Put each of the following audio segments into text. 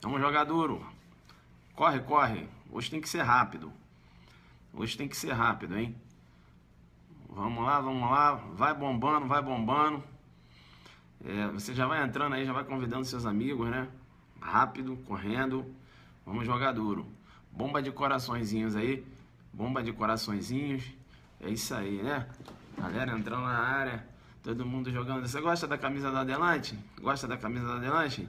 Vamos jogar duro. Corre, corre. Hoje tem que ser rápido. Hoje tem que ser rápido, hein? Vamos lá, vamos lá. Vai bombando, vai bombando. Você já vai entrando aí, já vai convidando seus amigos, né? Rápido, correndo. Vamos jogar duro. Bomba de coraçõezinhos aí. Bomba de coraçõezinhos. É isso aí, né? Galera entrando na área. Todo mundo jogando. Você gosta da camisa da Adelante? Gosta da camisa da Adelante?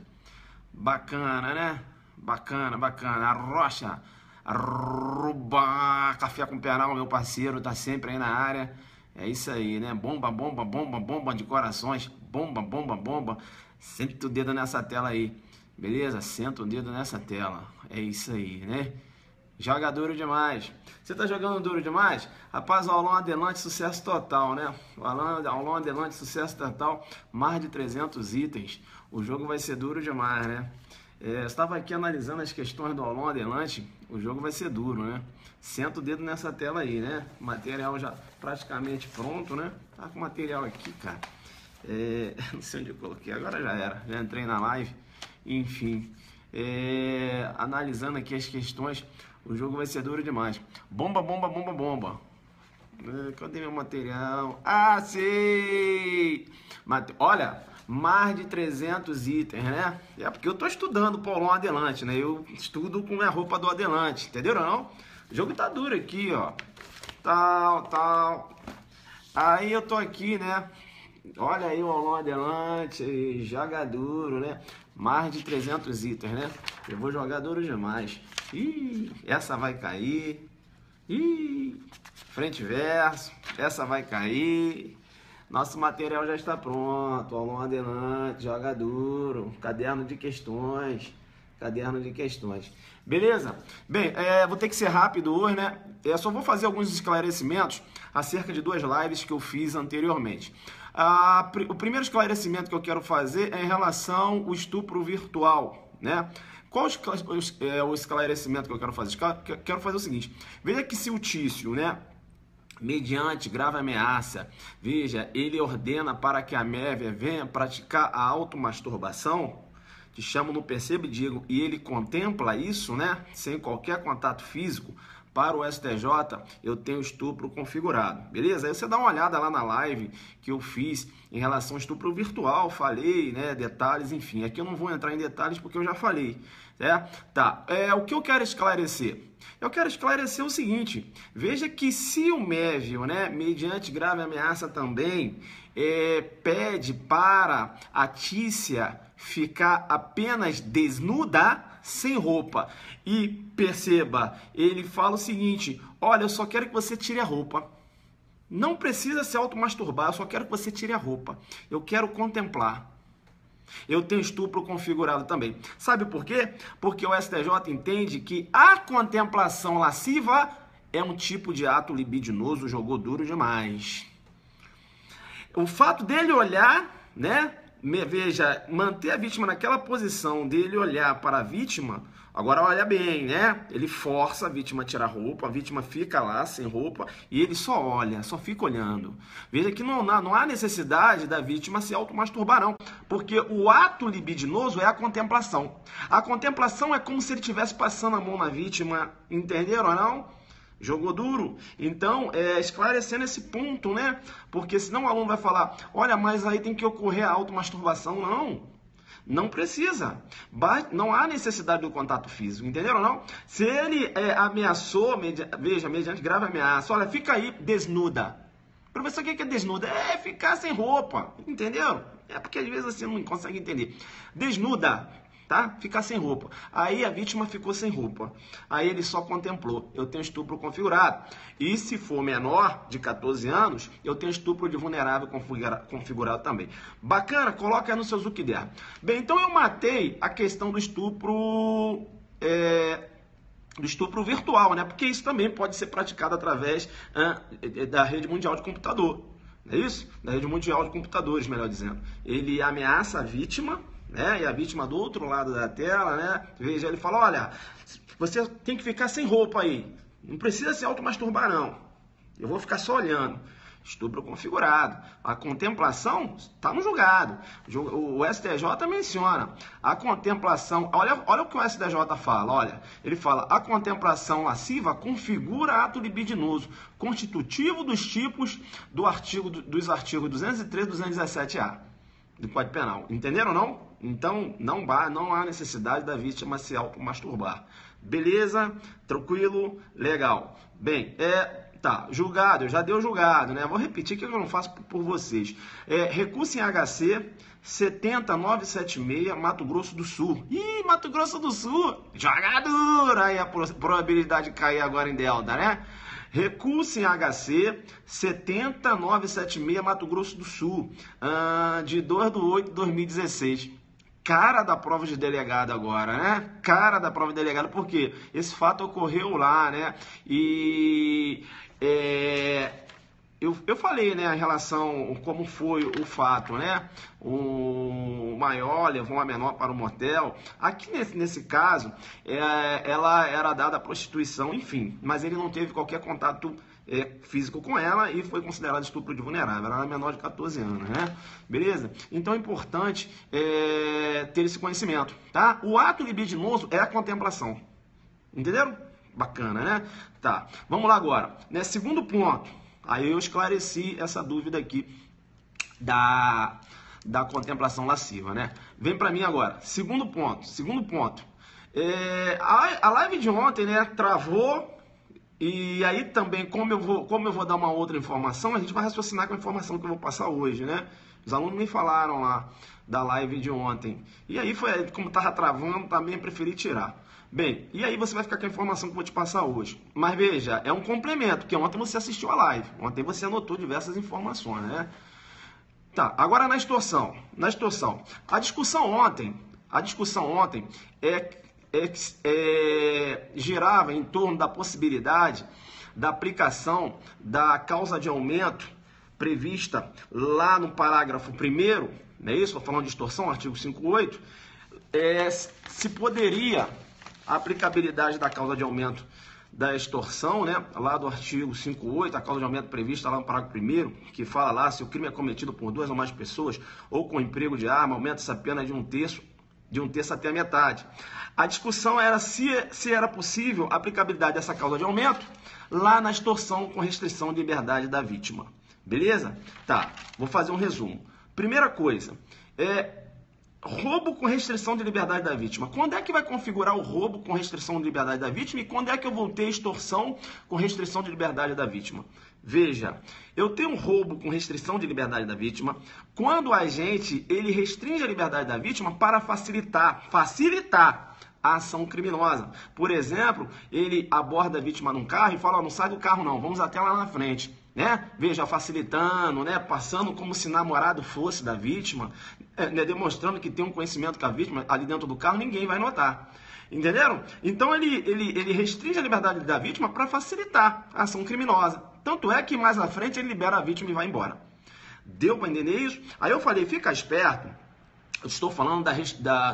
Bacana, né? Bacana, bacana. A Rocha. Arroba. Café com Penal, meu parceiro. Tá sempre aí na área. É isso aí, né? Bomba, bomba, bomba, bomba de corações. Bomba, bomba, bomba. Senta o dedo nessa tela aí. Beleza? Senta o dedo nessa tela. É isso aí, né? Joga duro demais. Você tá jogando duro demais? Rapaz, o aulão Adelante, sucesso total, né? O aulão Adelante, sucesso total. Mais de 300 itens. O jogo vai ser duro demais, né? Eu estava aqui analisando as questões do aulão Adelante. O jogo vai ser duro, né? Senta o dedo nessa tela aí, né? Material já praticamente pronto, né? Tá com o material aqui, cara. Não sei onde eu coloquei. Agora já era. Já entrei na live. Enfim. Analisando aqui as questões. O jogo vai ser duro demais. Bomba, bomba, bomba, bomba. Cadê meu material? Ah, sei! Olha, mais de 300 itens, né? É porque eu tô estudando o Paulão Adelante, né? Eu estudo com minha roupa do Adelante, entenderam não? O jogo tá duro aqui, ó. Tal. Aí eu tô aqui, né? Olha aí o Paulão Adelante, joga duro, né? Mais de 300 itens, né? Eu vou jogar duro demais. Ih, essa vai cair. Ih, frente e verso. Essa vai cair. Nosso material já está pronto. Aulão Adelante, joga duro. Caderno de questões. Caderno de questões. Beleza? Bem, vou ter que ser rápido hoje, né? Só vou fazer alguns esclarecimentos acerca de duas lives que eu fiz anteriormente. O primeiro esclarecimento que eu quero fazer é em relação ao estupro virtual, né? Qual o esclarecimento que eu quero fazer? Quero fazer o seguinte. Veja que se o Tício, né, mediante grave ameaça, veja, ele ordena para que a Mévia venha praticar a automasturbação, te chamo no percebo e digo, e ele contempla isso, né, sem qualquer contato físico, para o STJ, eu tenho estupro configurado, beleza? Aí você dá uma olhada lá na live que eu fiz em relação ao estupro virtual, falei, né, detalhes, enfim. Aqui eu não vou entrar em detalhes porque eu já falei, certo? Tá, o que eu quero esclarecer? Eu quero esclarecer o seguinte, veja que se o Mévio, né, mediante grave ameaça também, pede para a Tícia ficar apenas desnuda, sem roupa, e perceba, ele fala o seguinte, olha, eu só quero que você tire a roupa, não precisa se automasturbar, eu só quero que você tire a roupa, eu quero contemplar. Eu tenho estupro configurado também. Sabe por quê? Porque o STJ entende que a contemplação lasciva é um tipo de ato libidinoso, jogou duro demais. O fato dele olhar, né? Veja, manter a vítima naquela posição dele olhar para a vítima, agora olha bem, né? Ele força a vítima a tirar roupa, a vítima fica lá sem roupa e ele só olha, só fica olhando. Veja que não há necessidade da vítima se automasturbar, não, porque o ato libidinoso é a contemplação. A contemplação é como se ele estivesse passando a mão na vítima, entenderam ou não? Jogou duro? Então, esclarecendo esse ponto, né? Porque senão o aluno vai falar, olha, mas aí tem que ocorrer a automasturbação. Não, não precisa. Não há necessidade do contato físico, entenderam ou não? Se ele ameaçou, veja, mediante grave ameaça, olha, fica aí desnuda. Professor, o que é desnuda? É ficar sem roupa, entendeu? É porque às vezes você não consegue entender. Desnuda. Tá? Ficar sem roupa. Aí a vítima ficou sem roupa. Aí ele só contemplou. Eu tenho estupro configurado. E se for menor, de 14 anos, eu tenho estupro de vulnerável configurado também. Bacana? Coloca aí no seu Zuckerberg. Bem, então eu matei a questão do estupro virtual, né? Porque isso também pode ser praticado através da rede mundial de computador. Não é isso? Da rede mundial de computadores, melhor dizendo. Ele ameaça a vítima, né? E a vítima do outro lado da tela, né? Veja, ele fala, olha, você tem que ficar sem roupa aí. Não precisa se automasturbar, não. Eu vou ficar só olhando. Estupro configurado. A contemplação está no julgado. O STJ menciona a contemplação. Olha o que o STJ fala. Olha, ele fala: a contemplação lasciva configura ato libidinoso, constitutivo dos tipos dos artigos 203 e 217A do Código Penal. Entenderam ou não? Então, não há necessidade da vítima se automasturbar. Beleza? Tranquilo? Legal. Bem, tá, julgado, já deu julgado, né? Vou repetir que eu não faço por vocês. Recurso em HC 70976, Mato Grosso do Sul. Ih, Mato Grosso do Sul! Jogador! Aí a probabilidade de cair agora em delta, né? Recurso em HC 70976, Mato Grosso do Sul, de 2/8/2016. Cara da prova de delegado agora, né? Cara da prova de delegado, porque esse fato ocorreu lá, né? E eu falei, né, a relação, como foi o fato, né? O maior levou uma menor para o motel. Aqui nesse caso, ela era dada a prostituição, enfim, mas ele não teve qualquer contato físico com ela e foi considerado estupro de vulnerável. Ela era menor de 14 anos, né? Beleza? Então é importante ter esse conhecimento, tá? O ato libidinoso é a contemplação. Entenderam? Bacana, né? Tá. Vamos lá agora. Né? Segundo ponto. Aí eu esclareci essa dúvida aqui da contemplação lasciva, né? Vem para mim agora. Segundo ponto. A live de ontem, né, travou. E aí também, como eu vou dar uma outra informação, a gente vai raciocinar com a informação que eu vou passar hoje, né? Os alunos me falaram lá da live de ontem. E aí como estava travando, também preferi tirar. Bem, e aí você vai ficar com a informação que eu vou te passar hoje. Mas veja, é um complemento, porque ontem você assistiu a live. Ontem você anotou diversas informações, né? Tá, agora na extorsão. A discussão ontem girava em torno da possibilidade da aplicação da causa de aumento prevista lá no parágrafo 1º, não é isso? Estou falando de extorsão, artigo 58, se poderia a aplicabilidade da causa de aumento da extorsão, né? Lá do artigo 58, a causa de aumento prevista lá no parágrafo 1º, que fala lá, se o crime é cometido por 2 ou mais pessoas ou com emprego de arma, aumenta essa pena de um terço até a metade. A discussão era se era possível a aplicabilidade dessa causa de aumento lá na extorsão com restrição de liberdade da vítima. Beleza? Tá, vou fazer um resumo. Primeira coisa, roubo com restrição de liberdade da vítima. Quando é que vai configurar o roubo com restrição de liberdade da vítima e quando é que eu vou ter extorsão com restrição de liberdade da vítima? Veja, eu tenho um roubo com restrição de liberdade da vítima quando o agente ele restringe a liberdade da vítima para facilitar a ação criminosa. Por exemplo, ele aborda a vítima num carro e fala: não sai do carro não, vamos até lá na frente. Né? Veja, facilitando, né? Passando como se namorado fosse da vítima, né? Demonstrando que tem um conhecimento com a vítima ali dentro do carro, ninguém vai notar. Entenderam? Então ele restringe a liberdade da vítima para facilitar a ação criminosa. Tanto é que mais à frente ele libera a vítima e vai embora. Deu para entender isso? Aí eu falei, fica esperto. Eu estou falando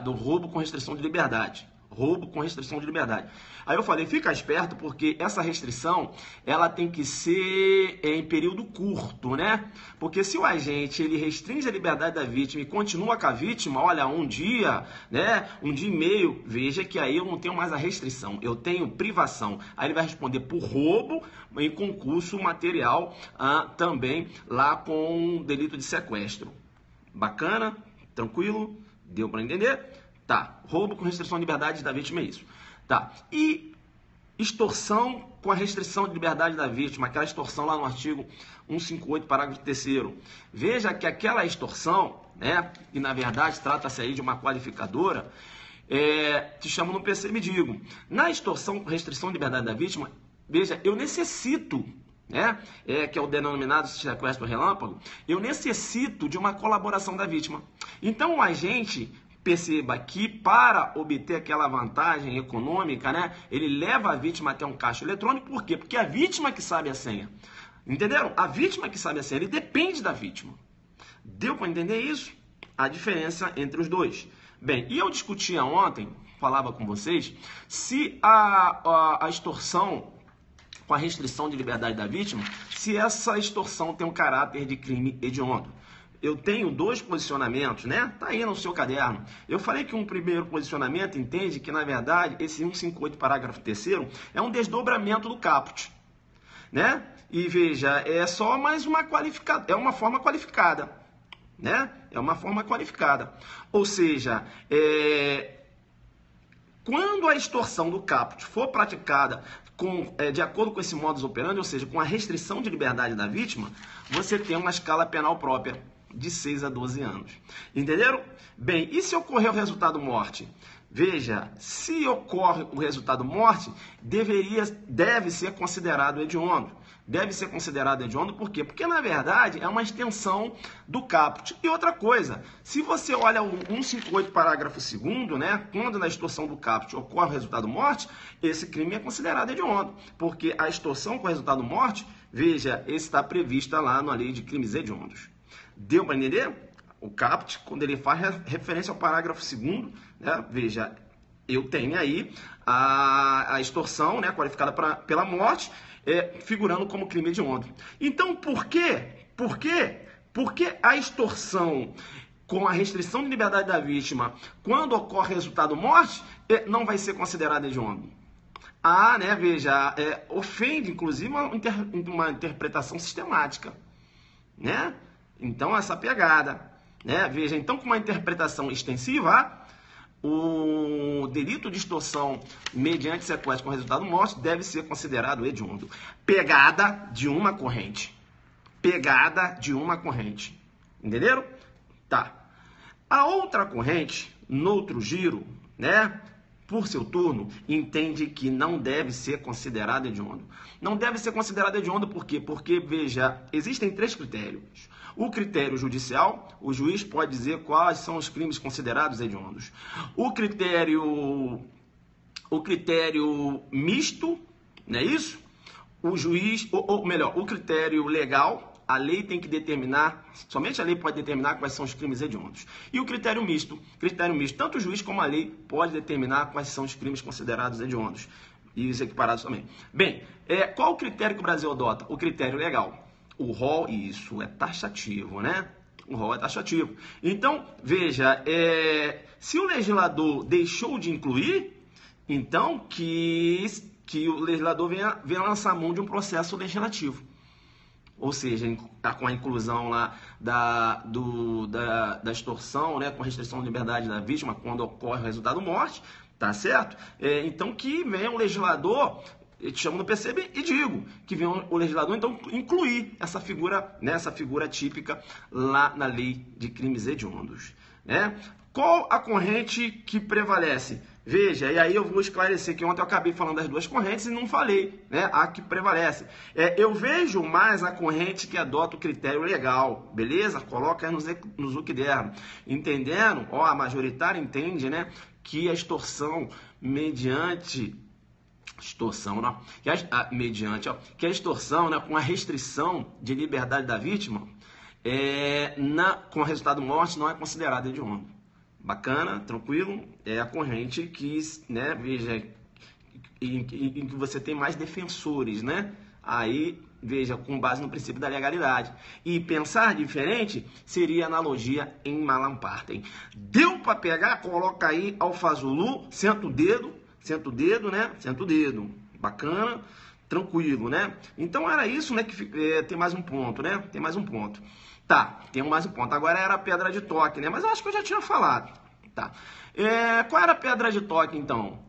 do roubo com restrição de liberdade. Roubo com restrição de liberdade. Aí eu falei, fica esperto, porque essa restrição, ela tem que ser em período curto, né? Porque se o agente, ele restringe a liberdade da vítima e continua com a vítima, olha, um dia, né? 1 dia e meio, veja que aí eu não tenho mais a restrição, eu tenho privação. Aí ele vai responder por roubo em concurso material, também lá com delito de sequestro. Bacana? Tranquilo? Deu para entender? Tá, roubo com restrição de liberdade da vítima é isso. Tá, e extorsão com a restrição de liberdade da vítima, aquela extorsão lá no artigo 158, parágrafo 3º. Veja que aquela extorsão, né, e na verdade trata-se aí de uma qualificadora, te chamo no PC, me digo. Na extorsão com restrição de liberdade da vítima, veja, eu necessito, né, que é o denominado sequestro relâmpago, eu necessito de uma colaboração da vítima. Então o agente, perceba que para obter aquela vantagem econômica, né, ele leva a vítima até um caixa eletrônico. Por quê? Porque é a vítima que sabe a senha. Entenderam? A vítima que sabe a senha, ele depende da vítima. Deu para entender isso? A diferença entre os dois. Bem, e eu discutia ontem, falava com vocês, se a extorsão com a restrição de liberdade da vítima, se essa extorsão tem um caráter de crime hediondo. Eu tenho dois posicionamentos, né? Tá aí no seu caderno. Eu falei que um primeiro posicionamento entende que, na verdade, esse 158, parágrafo 3º, é um desdobramento do caput, né? E veja, é só mais uma qualificada, é uma forma qualificada, né? É uma forma qualificada. Ou seja, quando a extorsão do caput for praticada de acordo com esse modus operandi, ou seja, com a restrição de liberdade da vítima, você tem uma escala penal própria de 6 a 12 anos. Entenderam? Bem, e se ocorrer o resultado morte? Veja, se ocorre o resultado morte, deve ser considerado hediondo. Deve ser considerado hediondo por quê? Porque, na verdade, é uma extensão do caput. E outra coisa, se você olha o 158, parágrafo 2º, né, quando na extorsão do caput ocorre o resultado morte, esse crime é considerado hediondo. Porque a extorsão com resultado morte, veja, está prevista lá na lei de crimes hediondos. Deu para entender? O caput, quando ele faz referência ao parágrafo 2º, né, veja, eu tenho aí a extorsão, né, qualificada pela morte, figurando como crime hediondo. Então, por quê? Por que a extorsão com a restrição de liberdade da vítima, quando ocorre resultado morte, não vai ser considerada hediondo? Né, veja, ofende, inclusive, uma interpretação sistemática, né? Então, essa pegada, né? Veja, então, com uma interpretação extensiva, o delito de extorsão mediante sequestro com resultado morte deve ser considerado hediondo. Pegada de uma corrente. Pegada de uma corrente. Entenderam? Tá. A outra corrente, no outro giro, né, por seu turno, entende que não deve ser considerado hediondo. Não deve ser considerado hediondo por quê? Porque, veja, existem 3 critérios. O critério judicial, o juiz pode dizer quais são os crimes considerados hediondos. O critério misto, não é isso? O juiz, ou melhor, o critério legal, a lei tem que determinar, somente a lei pode determinar quais são os crimes hediondos. E o critério misto, tanto o juiz como a lei pode determinar quais são os crimes considerados hediondos. E os equiparados também. Bem, qual o critério que o Brasil adota? O critério legal. O rol, isso é taxativo, né? O rol é taxativo. Então, veja, se o legislador deixou de incluir, então que o legislador venha lançar mão de um processo legislativo. Ou seja, com a inclusão lá da extorsão, né, com a restrição de liberdade da vítima, quando ocorre o resultado morte, tá certo? Então, que venha o legislador... Eu te chamo no PCB e digo que vem o legislador, então, incluir essa figura, né, essa figura típica lá na lei de crimes hediondos, né? Qual a corrente que prevalece? Veja, e aí eu vou esclarecer que ontem eu acabei falando das duas correntes e não falei, né, a que prevalece. Eu vejo mais a corrente que adota o critério legal, beleza? Coloca aí no Zuckerberg. Entendendo? A majoritária entende, né, que a extorsão mediante... que a extorsão, né, com a restrição de liberdade da vítima, com o resultado morte, não é considerada hediondo. Bacana, tranquilo, é a corrente que, né, veja, em que você tem mais defensores, né? Aí, veja, com base no princípio da legalidade. E pensar diferente seria analogia em Malam-Partem. Deu para pegar? Coloca aí Alfazulu, senta o dedo, né? Senta o dedo. Bacana, tranquilo, né? Então era isso, né? Que tem mais um ponto, né? Tem mais um ponto. Tá, tem mais um ponto. Agora era a pedra de toque, né? Mas eu acho que eu já tinha falado. Tá. Qual era a pedra de toque, então?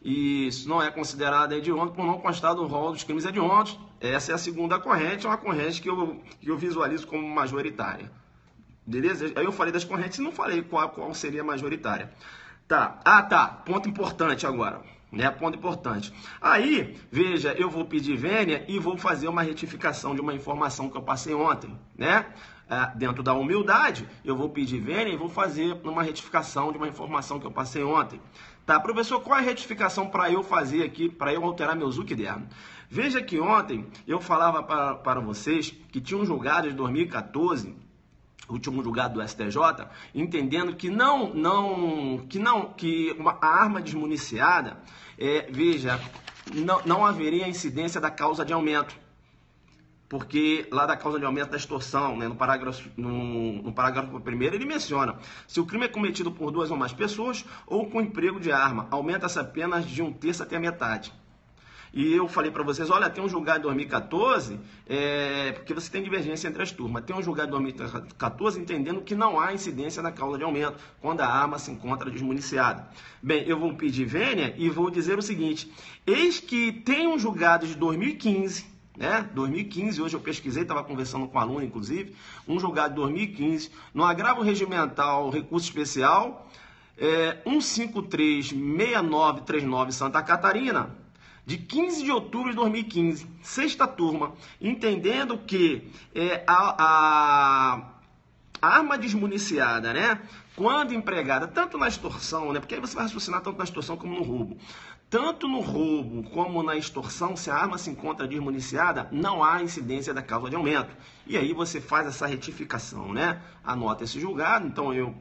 Isso não é considerada hediondo por não constar do rol dos crimes hediondos. Essa é a segunda corrente, é uma corrente que eu visualizo como majoritária. Beleza? Aí eu falei das correntes e não falei qual seria a majoritária. Tá. Tá. Ponto importante agora. Né? Ponto importante. Aí, veja, eu vou pedir vênia e vou fazer uma retificação de uma informação que eu passei ontem, né? Dentro da humildade, eu vou pedir vênia e vou fazer uma retificação de uma informação que eu passei ontem. Tá, professor, qual é a retificação para eu fazer aqui, para eu alterar meu Zuckerberg? Veja que ontem eu falava para vocês que tinha um julgado de 2014, último julgado do STJ, entendendo que a arma desmuniciada, veja, não haveria incidência da causa de aumento. Porque lá da causa de aumento da extorsão, né, no parágrafo 1º, ele menciona: se o crime é cometido por 2 ou mais pessoas ou com emprego de arma, aumenta-se apenas de 1/3 até a metade. E eu falei para vocês, olha, tem um julgado de 2014, porque você tem divergência entre as turmas, tem um julgado de 2014 entendendo que não há incidência da causa de aumento quando a arma se encontra desmuniciada. Bem, eu vou pedir vênia e vou dizer o seguinte: eis que tem um julgado de 2015, né? 2015, hoje eu pesquisei, estava conversando com um aluno, inclusive, um julgado de 2015, no agravo regimental recurso especial 1536939 Santa Catarina, de 15 de outubro de 2015, sexta turma, entendendo que a arma desmuniciada, né, quando empregada tanto na extorsão, né, porque aí você vai raciocinar tanto na extorsão como no roubo, tanto no roubo como na extorsão, se a arma se encontra desmuniciada, não há incidência da causa de aumento. E aí você faz essa retificação, né? Anota esse julgado. Então eu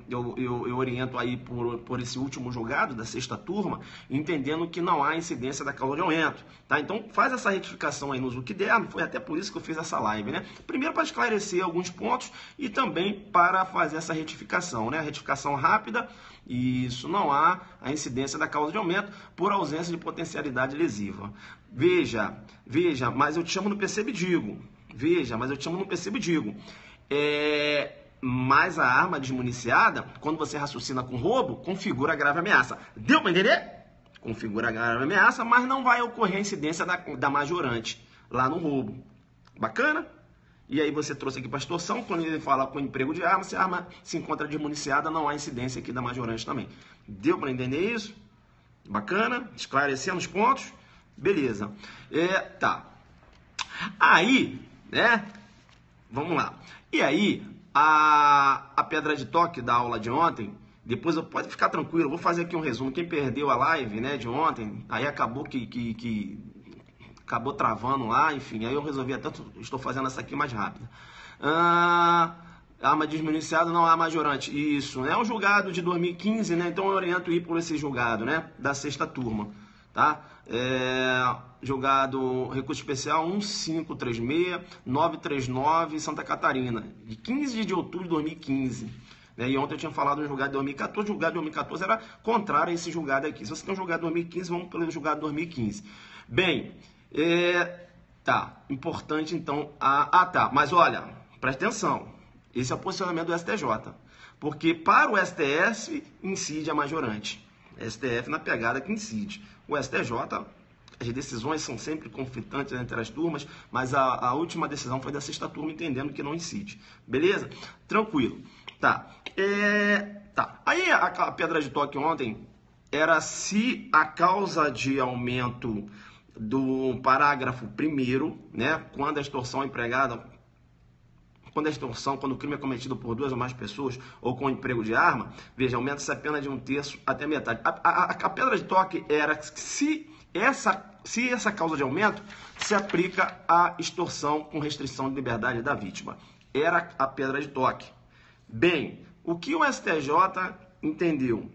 oriento aí por esse último julgado da sexta turma, entendendo que não há incidência da causa de aumento, tá? Então faz essa retificação aí no Zucderno. Foi até por isso que eu fiz essa live, né? Primeiro para esclarecer alguns pontos e também para fazer essa retificação, né? Retificação rápida. Isso, não há a incidência da causa de aumento por ausência de potencialidade lesiva. Veja, mas eu te chamo no percebo e digo. Mas a arma desmuniciada, quando você raciocina com roubo, configura grave ameaça. Deu para entender? Configura grave ameaça, mas não vai ocorrer a incidência da majorante lá no roubo. Bacana? E aí você trouxe aqui para a extorsão, quando ele fala com emprego de arma, se a arma se encontra desmuniciada, não há incidência aqui da majorante também. Deu para entender isso? Bacana? Esclarecendo os pontos? Beleza. Tá. Aí, né? Vamos lá. E aí, a pedra de toque da aula de ontem, depois pode ficar tranquilo, eu vou fazer aqui um resumo. Quem perdeu a live, né, de ontem, aí acabou acabou travando lá, enfim, aí eu resolvi até, estou fazendo essa aqui mais rápida. Arma desmuniciada, não há majorante. Isso, é um julgado de 2015, né? Então eu oriento ir por esse julgado, né? Da sexta turma, tá? Julgado recurso especial 1536939 Santa Catarina, de 15 de outubro de 2015. Né? E ontem eu tinha falado no julgado de 2014, o julgado de 2014 era contrário a esse julgado aqui. Se você tem um julgado de 2015, vamos pelo julgado de 2015. Bem, tá, importante então, tá, mas olha, presta atenção, esse é o posicionamento do STJ, porque para o STF incide a majorante, STF na pegada que incide, o STJ, as decisões são sempre conflitantes entre as turmas, mas a última decisão foi da sexta turma, entendendo que não incide, beleza? Tranquilo, tá, aí a pedra de toque ontem era se a causa de aumento do parágrafo 1º, né, quando a extorsão é empregada, quando o crime é cometido por 2 ou mais pessoas ou com emprego de arma, veja, aumenta-se a pena de 1/3 até metade. A pedra de toque era se essa causa de aumento se aplica à extorsão com restrição de liberdade da vítima. Era a pedra de toque. Bem, o que o STJ entendeu?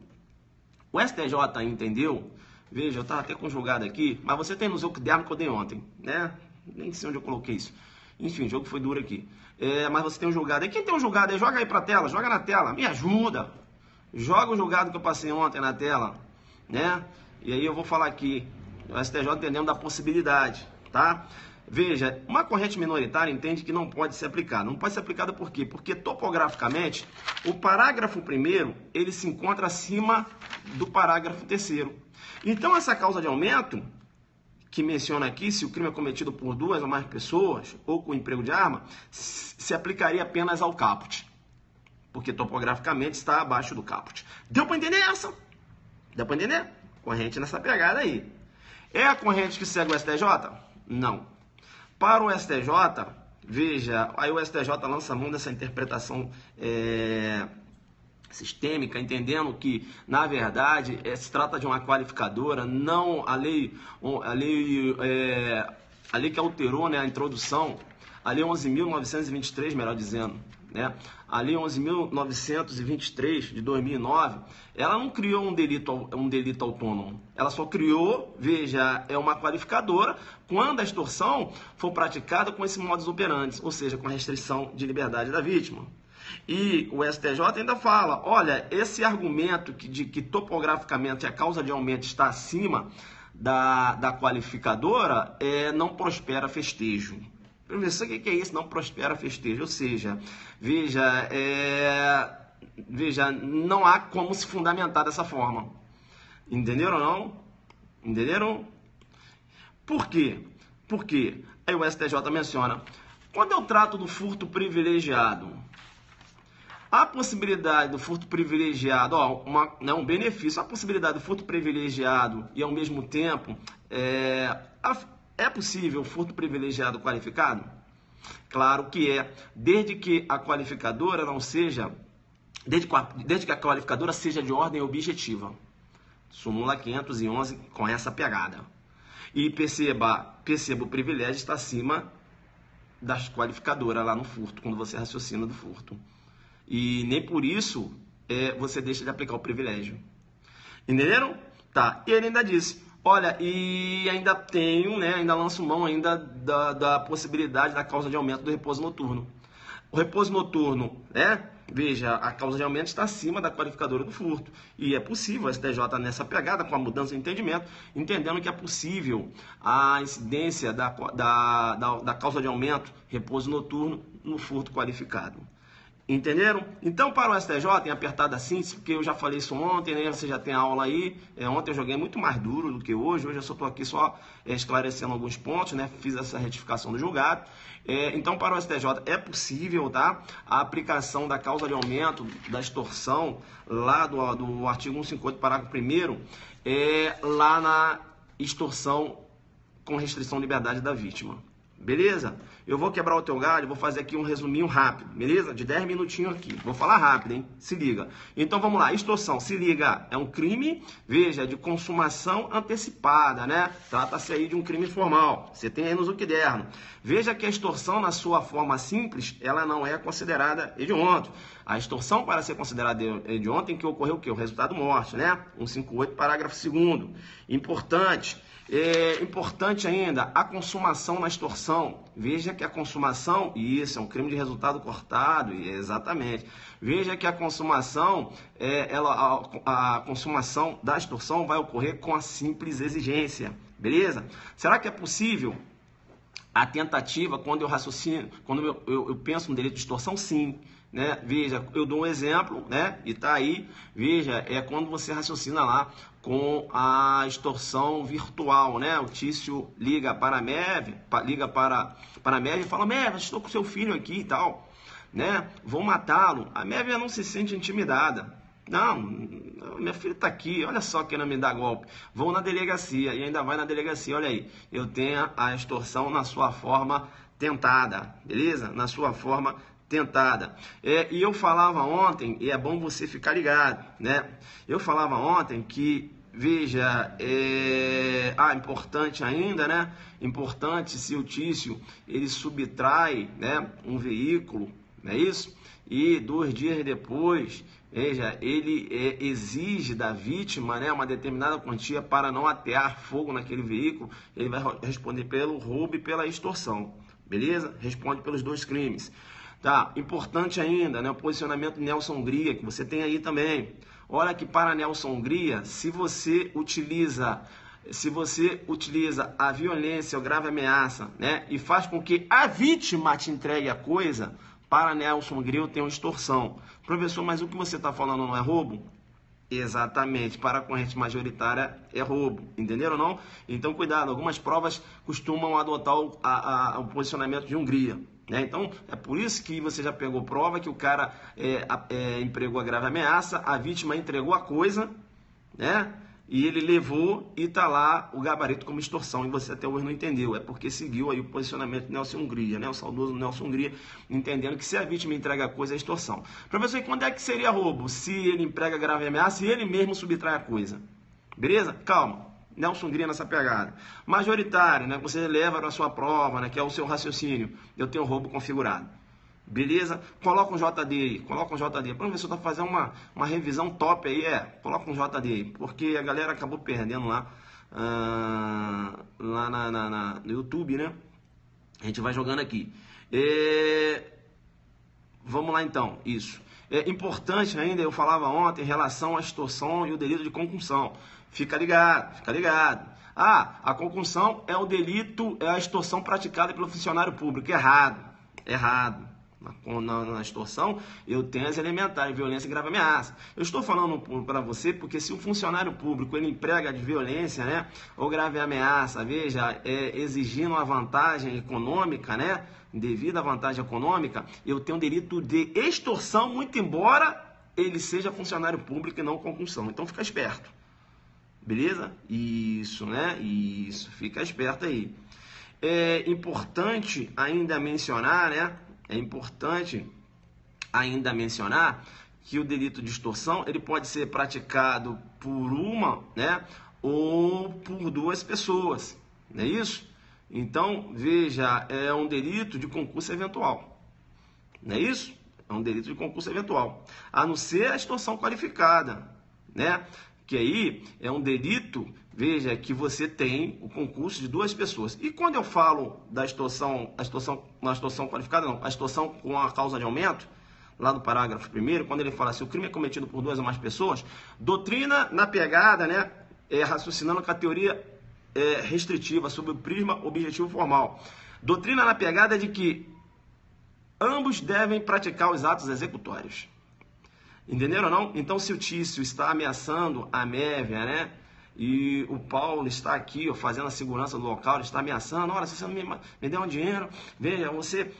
O STJ entendeu. Veja, eu estava até com o julgado aqui, mas você tem no Zucderno que eu dei ontem, né? Nem sei onde eu coloquei isso. Enfim, o jogo foi duro aqui. Mas você tem um julgado aí. Quem tem um julgado aí, joga aí para a tela, joga na tela, me ajuda. Joga o julgado que eu passei ontem na tela, né? E aí eu vou falar aqui, o STJ entendendo da possibilidade, tá? Veja, uma corrente minoritária entende que não pode ser aplicada. Não pode ser aplicada por quê? Porque topograficamente, o parágrafo 1º, ele se encontra acima do parágrafo 3º. Então, essa causa de aumento, que menciona aqui, se o crime é cometido por 2 ou mais pessoas, ou com emprego de arma, se aplicaria apenas ao caput, porque topograficamente está abaixo do caput. Deu para entender essa? Deu para entender? Corrente nessa pegada aí. É a corrente que segue o STJ? Não. Para o STJ, veja, aí o STJ lança a mão dessa interpretação sistêmica, entendendo que, na verdade, se trata de uma qualificadora, não a lei que alterou, né, a introdução, a lei 11.923, melhor dizendo, né? A Lei 11.923 de 2009, ela não criou um delito autônomo. Ela só criou, veja, uma qualificadora quando a extorsão for praticada com esse modus operandi, ou seja, com a restrição de liberdade da vítima. E o STJ ainda fala, olha, esse argumento de que topograficamente a causa de aumento está acima da qualificadora, não prospera festejo. Professor, o que é isso? Não prospera festejo. Ou seja, veja, não há como se fundamentar dessa forma. Entenderam ou não? Entenderam? Por quê? Porque aí o STJ menciona, quando eu trato do furto privilegiado, a possibilidade do furto privilegiado, um benefício, a possibilidade do furto privilegiado e ao mesmo tempo é possível furto privilegiado qualificado? Claro que é, desde que a qualificadora não seja, desde que a qualificadora seja de ordem objetiva. Súmula 511 com essa pegada. E perceba, o privilégio está acima das qualificadoras lá no furto, quando você raciocina do furto. E nem por isso você deixa de aplicar o privilégio. Entenderam? Tá. E ele ainda disse, olha, e ainda tenho, né, ainda lanço mão ainda da possibilidade da causa de aumento do repouso noturno. O repouso noturno, né, veja, a causa de aumento está acima da qualificadora do furto. E é possível, o STJ nessa pegada, com a mudança de entendimento, entendendo que é possível a incidência da causa de aumento, repouso noturno, no furto qualificado. Entenderam? Então, para o STJ, em apertada síntese, porque eu já falei isso ontem, né? Você já tem aula aí. Ontem eu joguei muito mais duro do que hoje. Hoje eu só estou aqui só esclarecendo alguns pontos, né? Fiz essa retificação do julgado. Então, para o STJ, é possível, tá? A aplicação da causa de aumento da extorsão, lá do artigo 158, parágrafo 1º, lá na extorsão com restrição de liberdade da vítima. Beleza? Eu vou quebrar o teu galho, vou fazer aqui um resuminho rápido, beleza? De 10 minutinhos aqui. Vou falar rápido, hein? Se liga. Então vamos lá, extorsão, se liga, é um crime, veja, de consumação antecipada, né? Trata-se aí de um crime formal. Você tem aí no Zuckerno. Veja que a extorsão, na sua forma simples, ela não é considerada hedionda. A extorsão, para ser considerada hedionda, tem que ocorrer o quê? O resultado morte, né? 158, parágrafo 2º. Importante. Importante ainda, a consumação na extorsão. Veja que a consumação, isso é um crime de resultado cortado, exatamente. Veja que a consumação, a consumação da extorsão vai ocorrer com a simples exigência, beleza? Será que é possível a tentativa quando eu raciocino, quando eu penso no delito de extorsão? Sim. Né? Veja, eu dou um exemplo, né? E tá aí, veja, quando você raciocina lá com a extorsão virtual, né? O Tício liga para a MEV, para a MEV e fala, MEV, estou com seu filho aqui e tal, né? Vou matá-lo. A MEV não se sente intimidada. Não, meu filho está aqui, olha só querendo me dar golpe. Vou na delegacia e ainda vai na delegacia, olha aí, eu tenho a extorsão na sua forma tentada, beleza? Na sua forma tentada. E eu falava ontem, e é bom você ficar ligado, né? Eu falava ontem que, veja, importante ainda, né? Importante se o Tício, ele subtrai, né, um veículo, não é isso? E 2 dias depois, veja, ele exige da vítima, né, uma determinada quantia para não atear fogo naquele veículo, ele vai responder pelo roubo e pela extorsão, beleza? Responde pelos 2 crimes. Tá, importante ainda, né, o posicionamento de Nelson Hungria, que você tem aí também. Olha que para Nelson Hungria, se você utiliza a violência ou grave ameaça, né, e faz com que a vítima te entregue a coisa, para Nelson Hungria tem uma extorsão. Professor, mas o que você está falando não é roubo? Exatamente, para a corrente majoritária é roubo, entenderam ou não? Então cuidado, algumas provas costumam adotar o posicionamento de Hungria, né? Então é por isso que você já pegou prova que o cara empregou a grave ameaça, a vítima entregou a coisa, né? E ele levou e tá lá o gabarito como extorsão, e você até hoje não entendeu, é porque seguiu aí o posicionamento de Nelson Hungria, né? O saudoso Nelson Hungria, entendendo que se a vítima entrega a coisa é extorsão. Professor, e quando é que seria roubo? Se ele emprega grave ameaça e ele mesmo subtrai a coisa. Beleza? Calma. Nelson Hungria nessa pegada. Majoritário, né? Você leva na sua prova, né? Que é o seu raciocínio. Eu tenho roubo configurado. Beleza? Coloca um JD aí, coloca um JD. Para ver se eu tô fazendo uma revisão top aí, coloca um JD aí, porque a galera acabou perdendo lá, no YouTube, né? A gente vai jogando aqui. Vamos lá então, isso. É importante ainda, eu falava ontem, em relação à extorsão e o delito de concussão. Fica ligado, fica ligado. A concussão é o delito, é a extorsão praticada pelo funcionário público. Errado, errado. Na extorsão, eu tenho as elementares, violência e grave ameaça. Eu estou falando para você porque se o funcionário público ele emprega de violência, né, ou grave ameaça, veja, exigindo uma vantagem econômica, né, devido à vantagem econômica, eu tenho um delito de extorsão, muito embora ele seja funcionário público e não concussão. Então fica esperto, beleza? Isso, né? Isso, fica esperto aí. É importante ainda mencionar, né? É importante ainda mencionar que o delito de extorsão ele pode ser praticado por uma, né, ou por duas pessoas, não é isso? Então, veja, é um delito de concurso eventual, não é isso? É um delito de concurso eventual, a não ser a extorsão qualificada, né? Que aí é um delito, veja, que você tem o concurso de duas pessoas. E quando eu falo da extorsão, a extorsão qualificada, não, a extorsão com a causa de aumento, lá no parágrafo 1º, quando ele fala se o crime é cometido por duas ou mais pessoas, doutrina na pegada, né, raciocinando com a teoria restritiva sobre o prisma objetivo formal. Doutrina na pegada de que ambos devem praticar os atos executórios. Entenderam ou não? Então, se o Tício está ameaçando a Mévia, né? E o Paulo está aqui, ó, fazendo a segurança do local, ele está ameaçando, olha, se você não me der um dinheiro, veja, se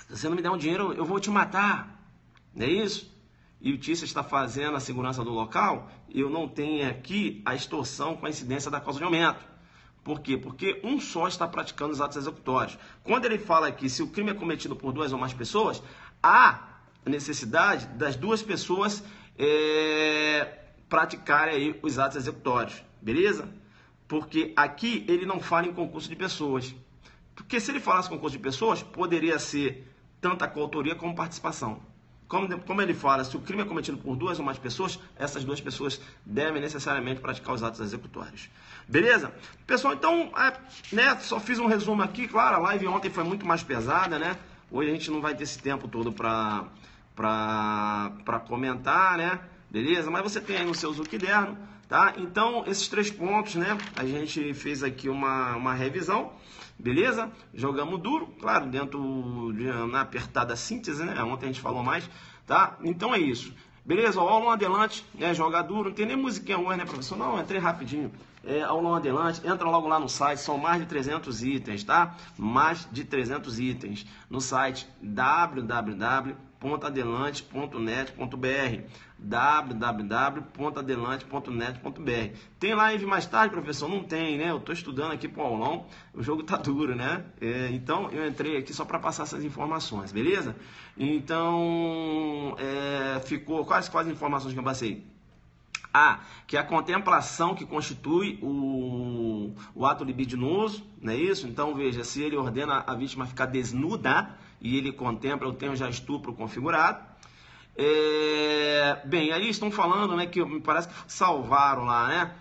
você não me der um dinheiro, eu vou te matar. Não é isso? E o Tício está fazendo a segurança do local, eu não tenho aqui a extorsão com a incidência da causa de aumento. Por quê? Porque um só está praticando os atos executórios. Quando ele fala aqui, se o crime é cometido por duas ou mais pessoas, há a necessidade das duas pessoas praticarem aí os atos executórios, beleza? Porque aqui ele não fala em concurso de pessoas. Porque se ele falasse concurso de pessoas, poderia ser tanto a coautoria como participação. Como ele fala, se o crime é cometido por duas ou mais pessoas, essas duas pessoas devem necessariamente praticar os atos executórios. Beleza? Pessoal, então, né, só fiz um resumo aqui. Claro, a live ontem foi muito mais pesada, né? Hoje a gente não vai ter esse tempo todo para comentar, né? Beleza? Mas você tem aí no seu Zuquiderno, tá? Então, esses 3 pontos, né? A gente fez aqui uma revisão, beleza? Jogamos duro, claro, dentro na apertada síntese, né? Ontem a gente falou mais, tá? Então é isso. Beleza? Aulão adelante, né? Joga duro, não tem nem musiquinha hoje, né, professor? Não, entrei rapidinho. Aulão adelante, entra logo lá no site, são mais de 300 itens, tá? Mais de 300 itens no site www.adelante.net.br www.adelante.net.br. Tem live mais tarde, professor? Não tem, né? Eu estou estudando aqui pro aulão, o jogo tá duro, né? Então eu entrei aqui só para passar essas informações, beleza? Então ficou quais informações que eu passei? Que a contemplação que constitui o ato libidinoso, não é isso? Então, veja, se ele ordena a vítima ficar desnuda e ele contempla o termo já estupro configurado. Bem, aí estão falando, né, que me parece que salvaram lá, né?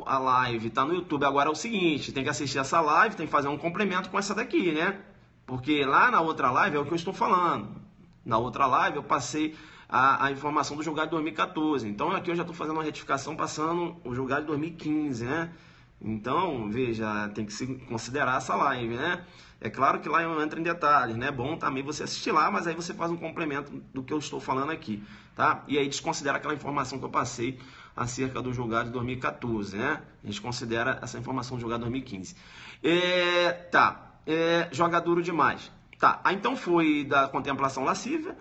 A live está no YouTube. Agora é o seguinte, tem que assistir essa live, tem que fazer um complemento com essa daqui, né? Porque lá na outra live é o que eu estou falando. Na outra live eu passei a informação do julgado de 2014. Então aqui eu já estou fazendo uma retificação passando o julgado de 2015, né? Então, veja, tem que se considerar essa live, né? É claro que lá eu entro em detalhes, né? É bom também você assistir lá, mas aí você faz um complemento do que eu estou falando aqui, tá? E aí desconsidera aquela informação que eu passei acerca do julgado de 2014, né? A gente considera essa informação do julgado de 2015. Joga duro demais. Tá, então foi da contemplação lasciva,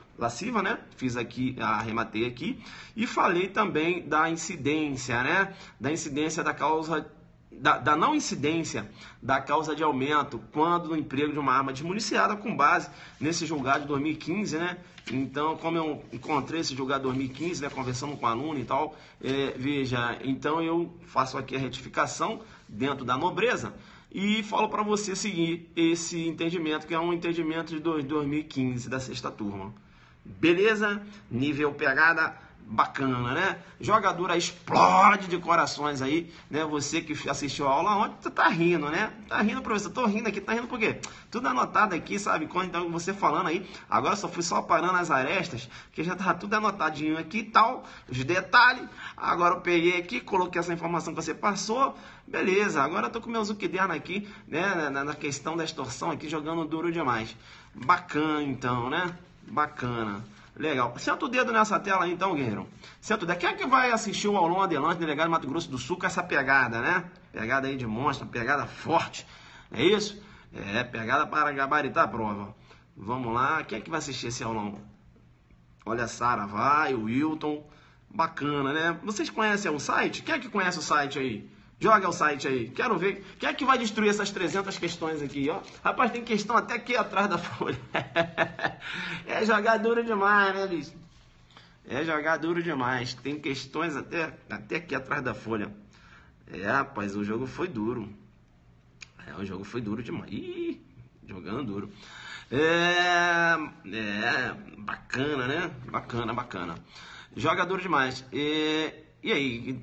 né? Fiz aqui, arrematei aqui. E falei também da incidência, né? Da incidência da causa, da não incidência da causa de aumento quando no emprego de uma arma desmuniciada com base nesse julgado de 2015, né? Então, como eu encontrei esse julgado de 2015, né? Conversando com o aluno e tal, veja, então eu faço aqui a retificação dentro da nobreza, e falo para você seguir esse entendimento, que é um entendimento de 2015 da sexta turma. Beleza? Nível pegada bacana, né? Jogadora explode de corações aí, né? Você que assistiu a aula ontem, tá rindo, né? Tá rindo, professor? Tô rindo aqui, tá rindo por quê? Tudo anotado aqui, sabe? Quando então, você falando aí, agora só fui só parando as arestas, que já tava tudo anotadinho aqui e tal, os detalhes. Agora eu peguei aqui, coloquei essa informação que você passou, beleza. Agora eu tô com meu Zuckerberg aqui, né? Na questão da extorsão aqui, jogando duro demais. Bacana, então, né? Bacana. Legal. Senta o dedo nessa tela aí, então, guerreiro. Senta o dedo. Quem é que vai assistir o aulão adelante, delegado de Mato Grosso do Sul, com essa pegada, né? Pegada aí de monstro, pegada forte. É isso? É, pegada para gabaritar a prova. Vamos lá. Quem é que vai assistir esse aulão? Olha, a Sara vai, o Wilton. Bacana, né? Vocês conhecem o site? Quem é que conhece o site aí? Joga o site aí. Quero ver. Quem é que vai destruir essas 300 questões aqui, ó? Rapaz, tem questão até aqui atrás da folha. É jogar duro demais, né, bicho? É jogar duro demais. Tem questões até aqui atrás da folha. É, rapaz, o jogo foi duro. O jogo foi duro demais. Ih, jogando duro. Bacana, né? Bacana. Joga duro demais. E aí,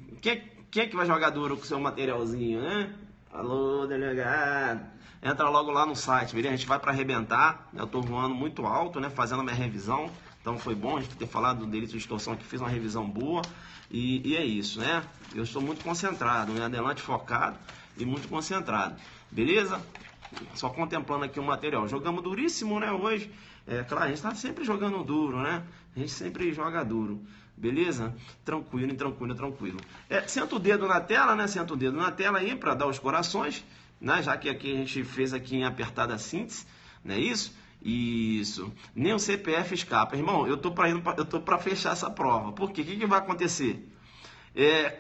quem é que vai jogar duro com o seu materialzinho, né? Alô, delegado. Entra logo lá no site, beleza? A gente vai para arrebentar. Eu tô voando muito alto, né? Fazendo a minha revisão. Então foi bom a gente ter falado do delito de extorsão aqui. Fiz uma revisão boa. E é isso, né? Eu estou muito concentrado, né? Adelante focado e muito concentrado. Beleza? Só contemplando aqui o material. Jogamos duríssimo, né? Hoje. É claro, a gente tá sempre jogando duro, né? A gente sempre joga duro. Beleza? Tranquilo. Senta o dedo na tela, né? Senta o dedo na tela aí para dar os corações, né? Já que aqui a gente fez aqui em apertada síntese, não é isso? Isso. Nem o CPF escapa. Irmão, eu tô para fechar essa prova. Por quê? O que vai acontecer?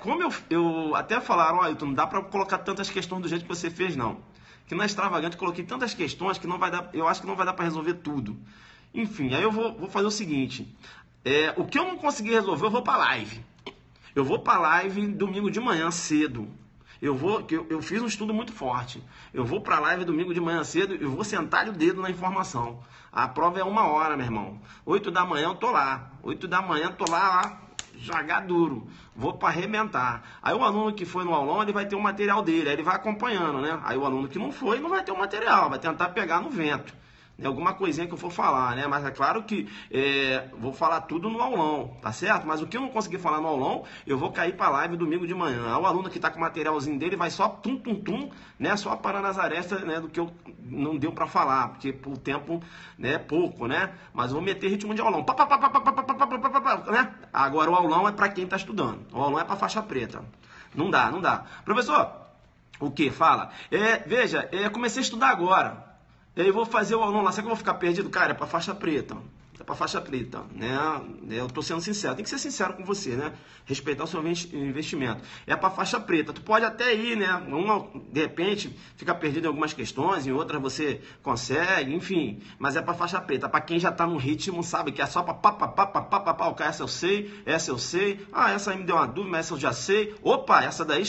Como eu até falaram, olha, não dá para colocar tantas questões do jeito que você fez, não. Que na Extravagante eu coloquei tantas questões que não vai dar, eu acho que não vai dar para resolver tudo. Enfim, aí eu vou fazer o seguinte. O que eu não conseguir resolver, eu vou para live. Eu vou para live domingo de manhã cedo. Eu fiz um estudo muito forte. Eu vou para live domingo de manhã cedo e vou sentar o dedo na informação. A prova é 1 hora, meu irmão. 8 da manhã eu tô lá. 8 da manhã eu tô lá, jogar duro. Vou para arrebentar. Aí o aluno que foi no aulão, ele vai ter o material dele. Aí ele vai acompanhando, né? Aí o aluno que não foi, não vai ter o material. Vai tentar pegar no vento. Alguma coisinha que eu for falar, né? Mas é claro que vou falar tudo no aulão, tá certo? Mas o que eu não conseguir falar no aulão, eu vou cair pra live domingo de manhã. O aluno que tá com o materialzinho dele vai só né? Só parando as arestas, né? Do que eu não deu pra falar, porque o tempo, né? É pouco, né? Mas eu vou meter ritmo de aulão. Né? Agora o aulão é pra quem tá estudando. O aulão é pra faixa preta. Não dá. Professor, o que? Fala. Veja, comecei a estudar agora. E aí eu vou fazer o aulão lá, será que eu vou ficar perdido? Cara, é pra faixa preta. É pra faixa preta, né? Eu tô sendo sincero, tem que ser sincero com você, né? Respeitar o seu investimento. É pra faixa preta. Tu pode até ir, né? De repente, fica perdido em algumas questões, em outras você consegue, enfim. Mas é pra faixa preta. Pra quem já tá no ritmo, sabe? Que é só pra essa eu sei. Ah, essa aí me deu uma dúvida, mas essa eu já sei. Opa, essa daí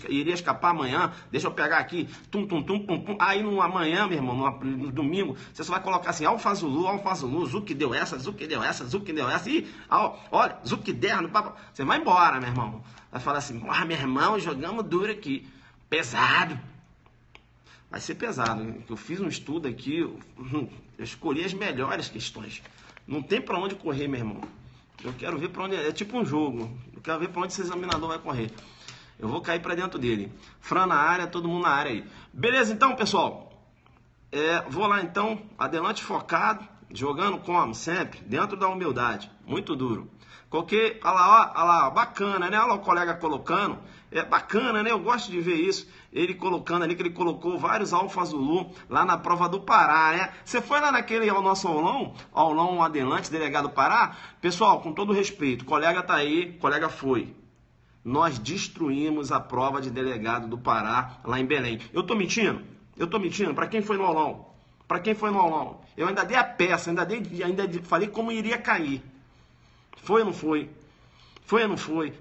iria escapar amanhã. Deixa eu pegar aqui. Aí no amanhã, meu irmão, no domingo, você só vai colocar assim, Alfa Zulu, Zuc deu essa. E, olha, Zucderno, você vai embora, meu irmão. Vai falar assim, meu irmão, jogamos duro aqui. Pesado. Vai ser pesado. Eu fiz um estudo aqui, eu escolhi as melhores questões. Não tem pra onde correr, meu irmão. Eu quero ver pra onde... É tipo um jogo. Eu quero ver pra onde esse examinador vai correr. Eu vou cair pra dentro dele. Fran na área, todo mundo na área aí. Beleza, então, pessoal? Vou lá, então. Adelante focado. Jogando como? Sempre. Dentro da humildade. Muito duro. Coloquei, olha lá, bacana, né? Olha lá o colega colocando. Bacana, né? Eu gosto de ver isso. Ele colocando ali, que ele colocou vários Alfa Zulu lá na prova do Pará, né? Você foi lá naquele nosso aulão adelante, delegado Pará? Pessoal, com todo respeito, o colega tá aí, o colega foi. Nós destruímos a prova de delegado do Pará lá em Belém. Eu tô mentindo? Para quem foi no aulão? Eu ainda dei a peça, ainda falei como iria cair. Foi ou não foi?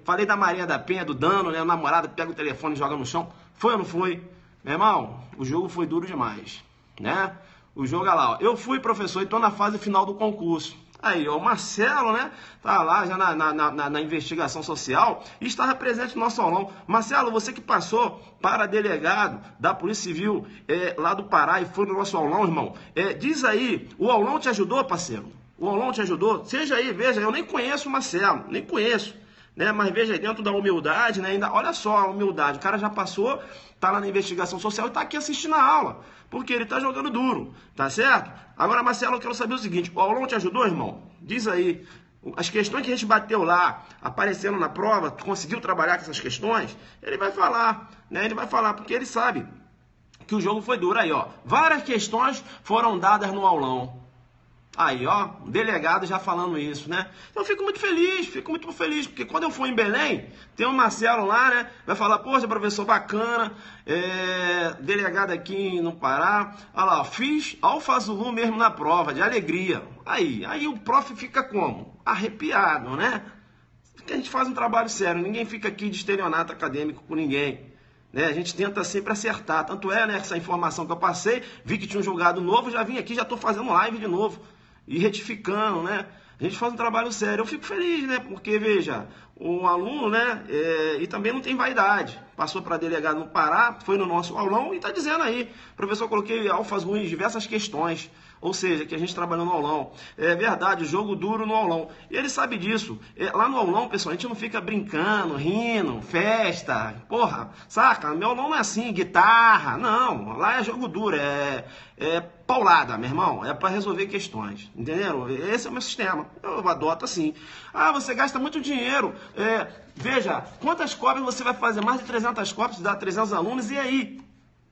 Falei da Maria da Penha, do Dano, né? O namorado pega o telefone e joga no chão. Foi ou não foi? Meu irmão, o jogo foi duro demais, né? O jogo, olha lá, ó. Eu fui professor e tô na fase final do concurso. Aí, ó, o Marcelo, né? Tá lá já na investigação social e estava presente no nosso aulão. Marcelo, você que passou para delegado da Polícia Civil lá do Pará e foi no nosso aulão, irmão. Diz aí, o aulão te ajudou, parceiro? O aulão te ajudou? Seja aí, veja, eu nem conheço o Marcelo, nem conheço. Né? Mas veja aí, dentro da humildade, né? Ainda, olha só a humildade, o cara já passou, tá lá na investigação social e tá aqui assistindo a aula, porque ele tá jogando duro, tá certo? Agora, Marcelo, eu quero saber o seguinte, o aulão te ajudou, irmão? Diz aí, as questões que a gente bateu lá, aparecendo na prova, tu conseguiu trabalhar com essas questões? Ele vai falar, né? Ele vai falar, porque ele sabe que o jogo foi duro. Aí, ó, várias questões foram dadas no aulão. Aí, ó, o delegado já falando isso, né? Então eu fico muito feliz, porque quando eu for em Belém, tem o Marcelo lá, né? Vai falar, poxa, professor, bacana, delegado aqui no Pará. Olha lá, fiz Alfa-Zulu mesmo na prova, de alegria. Aí o prof fica como? Arrepiado, né? Porque a gente faz um trabalho sério, ninguém fica aqui de estelionato acadêmico com ninguém. Né? A gente tenta sempre acertar, tanto né, essa informação que eu passei, vi que tinha um julgado novo, já vim aqui, já estou fazendo live de novo. E retificando, né? A gente faz um trabalho sério. Eu fico feliz, né? Porque, veja, o aluno, né? E também não tem vaidade. Passou para delegado no Pará, foi no nosso aulão e está dizendo aí. Professor, coloquei alfas ruins, diversas questões. Ou seja, que a gente trabalhou no aulão. É verdade, jogo duro no aulão. E ele sabe disso. Lá no aulão, pessoal, a gente não fica brincando, rindo, festa. Porra, saca? Meu aulão não é assim, guitarra. Não, lá é jogo duro, é paulada, meu irmão. É para resolver questões, entenderam? Esse é o meu sistema. Eu adoto assim. Ah, você gasta muito dinheiro. Veja, quantas cópias você vai fazer? Mais de 300 cópias, dá 300 alunos, e aí?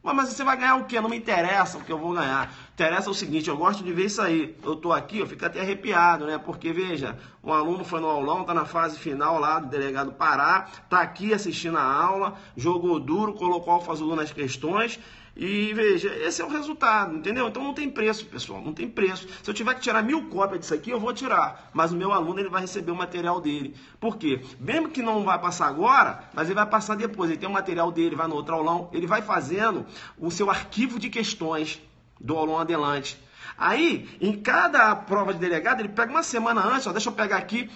Mas você vai ganhar o quê? Não me interessa o que eu vou ganhar. Interessa o seguinte, eu gosto de ver isso aí. Eu tô aqui, eu fico até arrepiado, né? Porque, veja, um aluno foi no aulão, tá na fase final lá do delegado Pará, tá aqui assistindo a aula, jogou duro, colocou Alfa-Zulu nas questões. E veja, esse é o resultado, entendeu? Então não tem preço, pessoal, não tem preço. Se eu tiver que tirar 1000 cópias disso aqui, eu vou tirar. Mas o meu aluno, ele vai receber o material dele. Por quê? Mesmo que não vai passar agora, mas ele vai passar depois. Ele tem o material dele, vai no outro aulão, ele vai fazendo o seu arquivo de questões do aulão adelante. Aí, em cada prova de delegado, ele pega uma semana antes, ó, deixa eu pegar aqui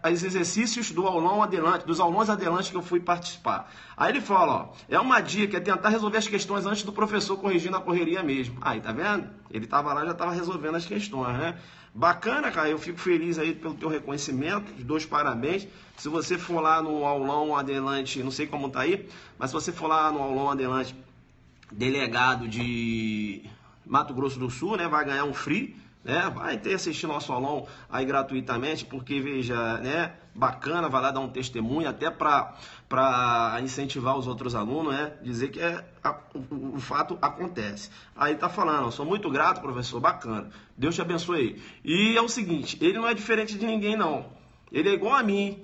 os exercícios do aulão adelante, dos aulões adelante que eu fui participar. Aí ele fala, ó, é uma dica, é tentar resolver as questões antes do professor corrigir na correria mesmo. Aí, tá vendo? Ele estava lá, já estava resolvendo as questões, né? Bacana, cara, eu fico feliz aí pelo teu reconhecimento, os dois parabéns. Se você for lá no aulão adelante, não sei como tá aí, mas se você for lá no aulão adelante, delegado de Mato Grosso do Sul, né, vai ganhar um free, né, vai ter assistir nosso aulão aí gratuitamente, porque veja, né, bacana, vai lá dar um testemunho, até para incentivar os outros alunos, né, dizer que o fato acontece. Aí tá falando, eu sou muito grato, professor, bacana, Deus te abençoe aí. E é o seguinte, ele não é diferente de ninguém não, ele é igual a mim,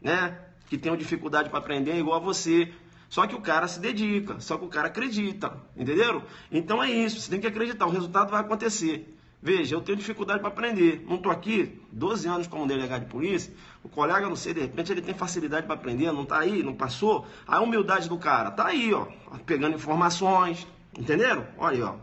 né, que tenho dificuldade para aprender, é igual a você. Só que o cara se dedica, só que o cara acredita, entenderam? Então é isso, você tem que acreditar, o resultado vai acontecer. Veja, eu tenho dificuldade para aprender, não estou aqui 12 anos como delegado de polícia, o colega, não sei, de repente ele tem facilidade para aprender, não está aí, não passou, a humildade do cara está aí, ó, pegando informações, entenderam? Olha aí, ó,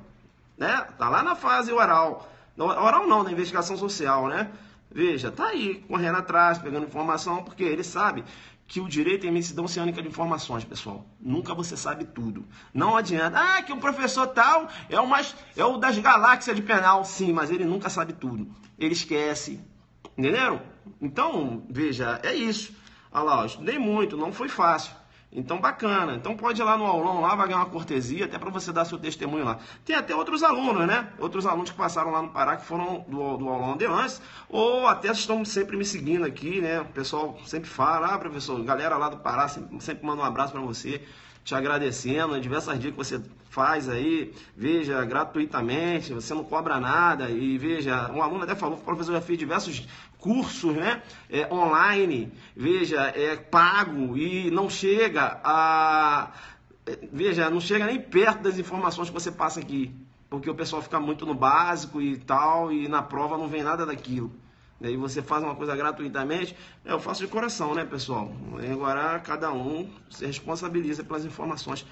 né? Tá lá na fase oral não, na investigação social, né? Veja, tá aí, correndo atrás, pegando informação, porque ele sabe que o direito é imensidão oceânica de informações, pessoal. Nunca você sabe tudo. Não adianta, que o professor tal é o das galáxias de penal. Sim, mas ele nunca sabe tudo. Ele esquece. Entenderam? Então, veja, é isso. Olha lá, eu estudei muito, não foi fácil. Então, bacana. Então, pode ir lá no aulão, lá vai ganhar uma cortesia, até para você dar seu testemunho lá. Tem até outros alunos, né? Outros alunos que passaram lá no Pará, que foram do aulão de antes, ou até estão sempre me seguindo aqui, né? O pessoal sempre fala, professor, galera lá do Pará sempre manda um abraço para você, te agradecendo, diversas dicas que você faz aí, veja, gratuitamente, você não cobra nada, e veja, um aluno até falou que o professor já fez diversos cursos, né, online, veja, pago, e não chega veja, não chega nem perto das informações que você passa aqui, porque o pessoal fica muito no básico e tal, e na prova não vem nada daquilo. E você faz uma coisa gratuitamente, eu faço de coração, né, pessoal? Agora cada um se responsabiliza pelas informações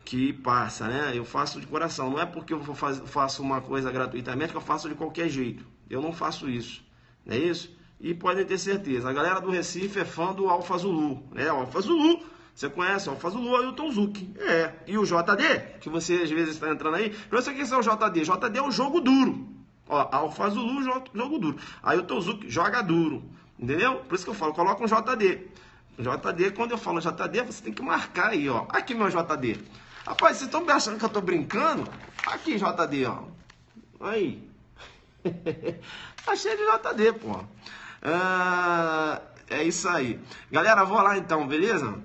que passa, né? Eu faço de coração. Não é porque eu faço uma coisa gratuitamente que eu faço de qualquer jeito. Eu não faço isso. Não é isso? E podem ter certeza. A galera do Recife é fã do Alfa Zulu, né? O Alfa Zulu, você conhece o Alfa Zulu, Ailton Zucchi. É. E o JD, que você às vezes está entrando aí. Não sei o que é o JD. JD é o jogo duro. Ó, Alfa Zulu, jogo duro. Ailton Zucchi joga duro. Entendeu? Por isso que eu falo, coloca um JD. JD, quando eu falo JD, você tem que marcar aí, ó. Aqui meu JD. Rapaz, vocês estão achando que eu tô brincando? Aqui, JD, ó. Aí. Tá cheio de JD, pô. É isso aí. Galera, vou lá então, beleza?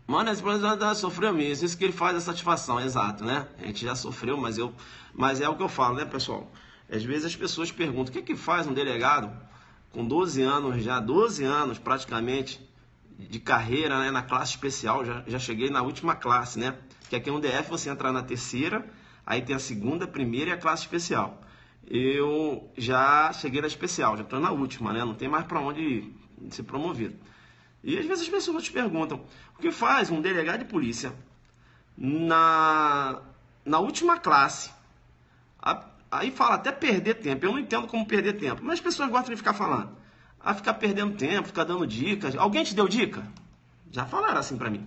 Mano, esse problema sofreu mesmo. Isso que ele faz a satisfação, exato, né? A gente já sofreu, mas é o que eu falo, né, pessoal? Às vezes as pessoas perguntam, o que faz um delegado com 12 anos já, 12 anos praticamente, de carreira, né, na classe especial, já cheguei na última classe, né? Que aqui no DF você entra na terceira, aí tem a segunda, primeira e a classe especial. Eu já cheguei na especial, já estou na última, né? Não tem mais para onde ser promovido. E às vezes as pessoas te perguntam, o que faz um delegado de polícia na última classe? Aí fala até perder tempo. Eu não entendo como perder tempo, mas as pessoas gostam de ficar falando. Ficar perdendo tempo, ficar dando dicas. Alguém te deu dica? Já falaram assim pra mim.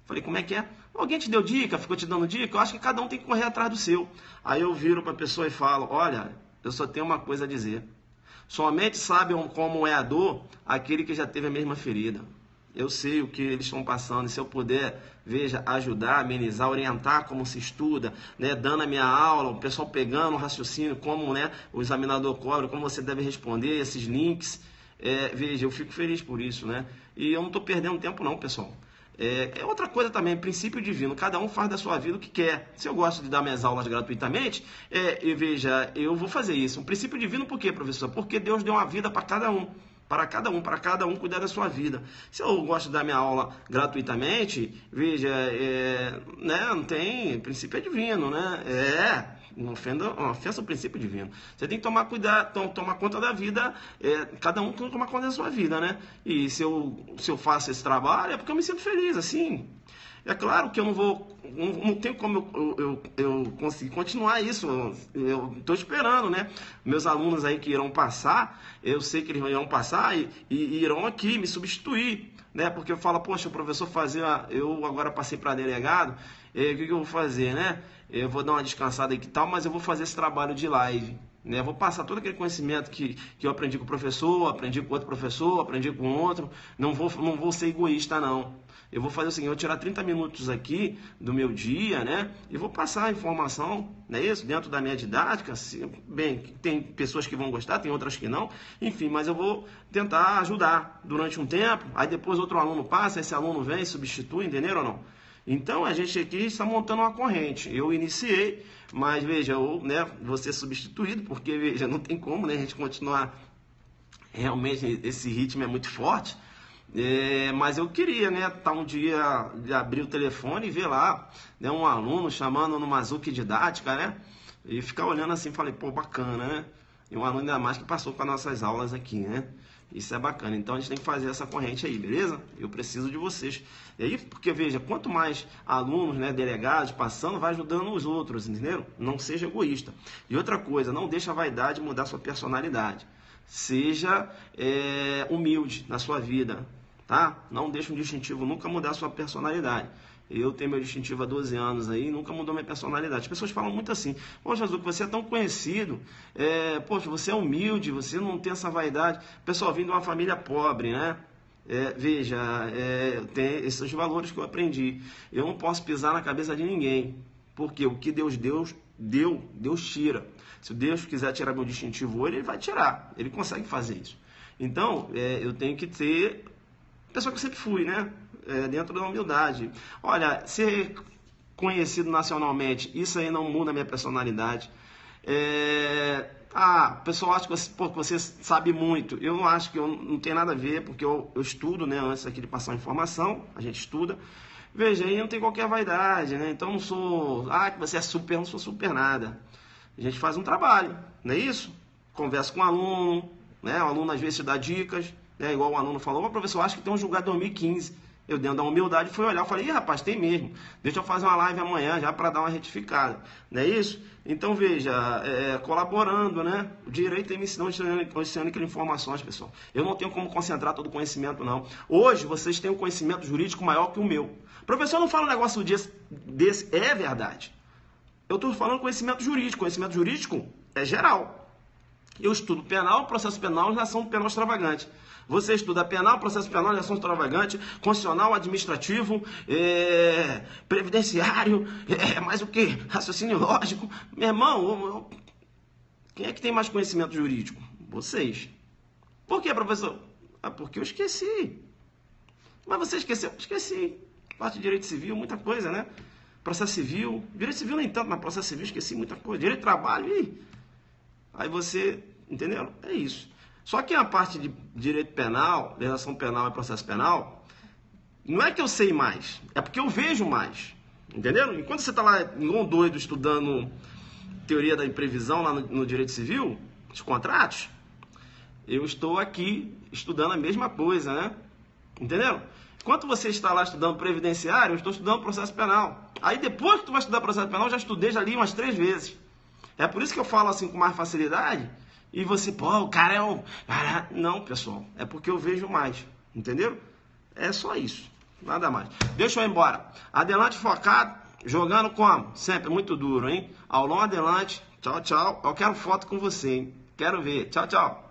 Falei, como é que é? Alguém te deu dica, ficou te dando dica? Eu acho que cada um tem que correr atrás do seu. Aí eu viro pra pessoa e falo, olha, eu só tenho uma coisa a dizer. Somente sabe como é a dor aquele que já teve a mesma ferida. Eu sei o que eles estão passando, e se eu puder, veja, ajudar, amenizar, orientar como se estuda, né, dando a minha aula, o pessoal pegando o raciocínio, como, né, o examinador cobra, como você deve responder, esses links, veja, eu fico feliz por isso, né, e eu não estou perdendo tempo não, pessoal. É outra coisa também, princípio divino, cada um faz da sua vida o que quer. Se eu gosto de dar minhas aulas gratuitamente, e veja, eu vou fazer isso. Um princípio divino por quê, professor? Porque Deus deu uma vida para cada um. Para cada um cuidar da sua vida. Se eu gosto de dar minha aula gratuitamente, veja, né, não tem, princípio é divino, né? Não ofensa o princípio divino. Você tem que tomar cuidado, tomar conta da vida, cada um tem que tomar conta da sua vida, né? E se eu faço esse trabalho, é porque eu me sinto feliz, assim. É claro que eu não tem como eu conseguir continuar isso, eu estou esperando, né? Meus alunos aí que irão passar, eu sei que eles irão passar e irão aqui me substituir, né? Porque eu falo, poxa, o professor eu agora passei para delegado, o que eu vou fazer, né? Eu vou dar uma descansada aqui e tal, mas eu vou fazer esse trabalho de live, né? Eu vou passar todo aquele conhecimento que eu aprendi com o professor, aprendi com outro professor, aprendi com outro, não vou ser egoísta, não. Eu vou fazer o seguinte, eu vou tirar 30 minutos aqui do meu dia, né? E vou passar a informação, não é isso? Dentro da minha didática. Bem, tem pessoas que vão gostar, tem outras que não. Enfim, mas eu vou tentar ajudar durante um tempo. Aí depois outro aluno passa, esse aluno vem, substitui, entenderam ou não? Então, a gente aqui está montando uma corrente. Eu iniciei, mas veja, vou ser substituído, porque veja, não tem como, né? A gente continuar. Realmente, esse ritmo é muito forte. Mas eu queria, né, um dia de abrir o telefone e ver lá, né, um aluno chamando numa Zucchi didática, né, e ficar olhando assim, falei, pô, bacana, né, e um aluno ainda mais que passou com as nossas aulas aqui, né, isso é bacana, então a gente tem que fazer essa corrente aí, beleza? Eu preciso de vocês, e aí, porque veja, quanto mais alunos, né, delegados passando, vai ajudando os outros, entenderam? Não seja egoísta. E outra coisa, não deixa a vaidade mudar sua personalidade, seja humilde na sua vida. Tá? Não deixa um distintivo nunca mudar a sua personalidade. Eu tenho meu distintivo há 12 anos aí, nunca mudou minha personalidade. As pessoas falam muito assim, poxa, Zucchi, você é tão conhecido, poxa, você é humilde, você não tem essa vaidade. Pessoal, vim de uma família pobre, né? Veja, tem esses valores que eu aprendi. Eu não posso pisar na cabeça de ninguém, porque o que Deus deu, Deus tira. Se Deus quiser tirar meu distintivo hoje, Ele vai tirar. Ele consegue fazer isso. Então, eu tenho que ter... pessoa que eu sempre fui, né? Dentro da humildade. Olha, ser conhecido nacionalmente, isso aí não muda a minha personalidade. O pessoal acha que você sabe muito. Eu não acho que não tem nada a ver, porque eu estudo, né? Antes aqui de passar a informação, a gente estuda. Veja, aí não tem qualquer vaidade, né? Então não sou, que você é super, não sou super nada. A gente faz um trabalho, não é isso? Conversa com o aluno, né? O aluno às vezes te dá dicas. Igual o aluno falou, professor, acho que tem um julgado 2015. Eu, dentro da humildade, fui olhar e falei, ih, rapaz, tem mesmo. Deixa eu fazer uma live amanhã já para dar uma retificada. Não é isso? Então, veja, colaborando, né? O direito tem me ensinando aquelas informações, pessoal. Eu não tenho como concentrar todo o conhecimento, não. Hoje, vocês têm um conhecimento jurídico maior que o meu. Professor, não fala um negócio desse. É verdade. Eu estou falando conhecimento jurídico. Conhecimento jurídico é geral. Eu estudo penal, processo penal e ação penal extravagante. Você estuda penal, processo penal, ação extravagante, constitucional, administrativo, previdenciário, mais o que? Raciocínio lógico. Meu irmão, quem é que tem mais conhecimento jurídico? Vocês. Por quê, professor? Ah, porque eu esqueci. Mas você esqueceu? Esqueci. Parte de direito civil, muita coisa, né? Processo civil. Direito civil nem tanto, mas processo civil esqueci muita coisa. Direito de trabalho, aí você, entendeu? É isso. Só que a parte de direito penal, legislação penal e processo penal, não é que eu sei mais, é porque eu vejo mais, entendeu? Enquanto você está lá igual um doido estudando teoria da imprevisão lá no direito civil, de contratos, eu estou aqui estudando a mesma coisa, né? Entendeu? Enquanto você está lá estudando previdenciário, eu estou estudando processo penal. Aí depois que tu vai estudar processo penal, eu já estudei, já li umas 3 vezes. É por isso que eu falo assim com mais facilidade. E você, pô, o cara é um... Não, pessoal, é porque eu vejo mais, entendeu? É só isso, nada mais. Deixa eu ir embora. Adelante focado, jogando como? Sempre muito duro, hein? Aulão adelante, tchau, tchau. Eu quero foto com você, hein? Quero ver, tchau, tchau.